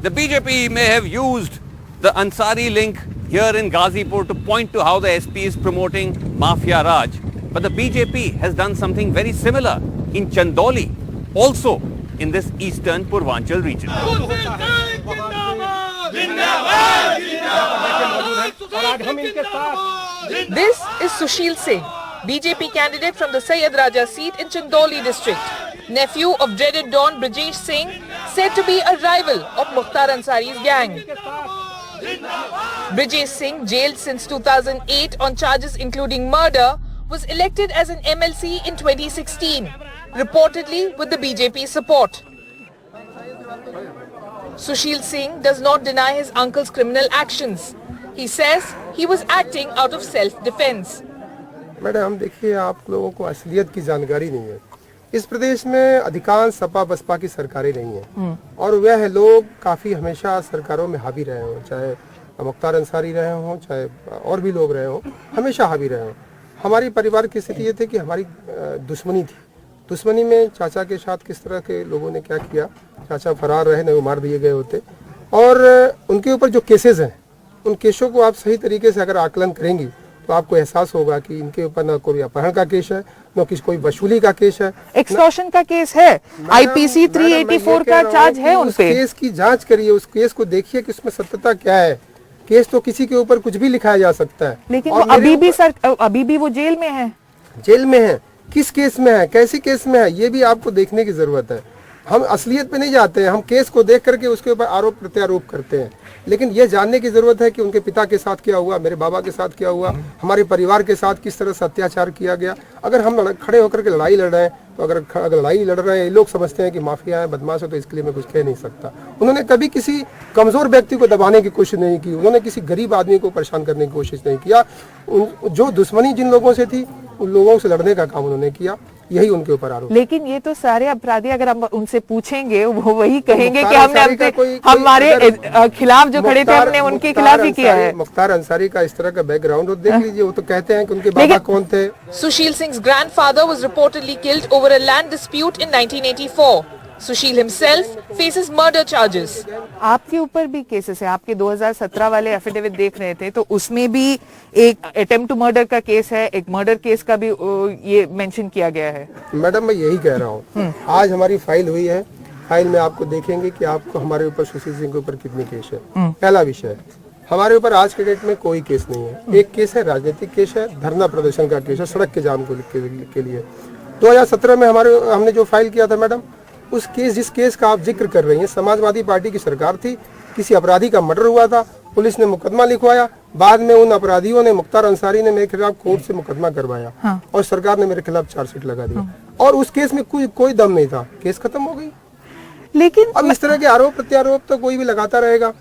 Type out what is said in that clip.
The BJP may have used the Ansari link here in Ghazipur to point to how the SP is promoting Mafia Raj. But the BJP has done something very similar in Chandoli, also in this eastern Purvanchal region. This is Sushil Singh, BJP candidate from the Syed Raja seat in Chandoli district. Nephew of dreaded Don Brijesh Singh, said to be a rival of Mukhtar Ansari's gang. Brijesh Singh, jailed since 2008 on charges including murder, was elected as an MLC in 2016, reportedly with the BJP support. Sushil Singh does not deny his uncle's criminal actions. He says he was acting out of self-defense. Madam देखिए, आप लोगों को असलियत की जानकारी नहीं है। इस प्रदेश में अधिकांश सपा बसपा की सरकारें नहीं है और वह लोग काफी हमेशा सरकारों में हावी रहे हों, चाहे मुख्तार अंसारी रहे हों, चाहे और भी लोग रहे हों, हमेशा हावी रहे हों। हमारी परिवार की स्थिति ये थी कि हमारी दुश्मनी थी। दुश्मनी में चाचा के साथ किस तरह के लोगों ने क्या किया, चाचा फरार रहे, नहीं वो मार दिए गए होते, और उनके ऊपर जो केसेस हैं, उन केसों को आप सही तरीके से अगर आकलन करेंगी तो आपको एहसास होगा कि इनके ऊपर न कोई अपहरण का केस है, न किसी कोई वसूली का केस है, एक्सटॉर्शन का केस है, आईपीसी 384 का चार्ज है उन पे। केस की जांच करिए, उस केस को देखिए कि उसमें सत्यता क्या है। केस तो किसी के ऊपर कुछ भी लिखाया जा सकता है, लेकिन वो अभी भी वो जेल में है। जेल में है, किस केस में है, कैसे केस में है, ये भी आपको देखने की जरूरत है। हम असलियत पे नहीं जाते हैं, हम केस को देख करके उसके ऊपर आरोप प्रत्यारोप करते हैं, लेकिन ये जानने की जरूरत है कि उनके पिता के साथ क्या हुआ, मेरे बाबा के साथ क्या हुआ, हमारे परिवार के साथ किस तरह से अत्याचार किया गया। अगर हम खड़े होकर के लड़ाई लड़ रहे हैं तो अगर लड़ाई लड़ रहे हैं, ये लोग समझते हैं कि माफिया है, बदमाश है, तो इसके लिए मैं कुछ कह नहीं सकता। उन्होंने कभी किसी कमजोर व्यक्ति को दबाने की कोशिश नहीं की, उन्होंने किसी गरीब आदमी को परेशान करने की कोशिश नहीं किया। जो दुश्मनी जिन लोगों से थी उन लोगों से लड़ने का काम उन्होंने किया, यही उनके ऊपर आरोप। लेकिन ये तो सारे अपराधी अगर हम उनसे पूछेंगे वो वही कहेंगे कि हमने हमारे खिलाफ जो खड़े थे हमने उनके खिलाफ ही किया है। मुख्तार अंसारी का इस तरह का बैकग्राउंड देख लीजिए, वो तो कहते हैं कि उनके बाबा कौन थे। Sushil Singh's grandfather was reportedly killed over a land dispute in 1984. Sushil himself faces murder charges. आपके ऊपर भी केसेस है, आपके 2017 वाले एफिडेविट देख रहे थे तो उसमें भी एक अटेम्प्ट टू मर्डर का केस है, एक मर्डर केस का भी ये मेंशन किया गया है। मैडम मैं यही कह रहा हूँ, आज हमारी फाइल हुई है, फाइल में आपको देखेंगे कि आपको हमारे ऊपर सुशील सिंह के ऊपर कितने केस है। पहला विषय, हमारे ऊपर आज के डेट में कोई केस नहीं है। एक केस है राजनीतिक केस है, धरना प्रदर्शन का केस है, सड़क के जाम के लिए 2017 में हमने जो फाइल किया था मैडम, उस केस जिस केस का आप जिक्र कर रही हैं, समाजवादी पार्टी की सरकार थी, किसी अपराधी का मर्डर हुआ था, पुलिस ने मुकदमा लिखवाया, बाद में उन अपराधियों ने, मुख्तार अंसारी ने मेरे खिलाफ कोर्ट से मुकदमा करवाया और सरकार ने मेरे खिलाफ चार्जशीट लगा दी और उस केस में कोई दम नहीं था, केस खत्म हो गई। लेकिन अब इस तरह के आरोप प्रत्यारोप तो कोई भी लगाता रहेगा।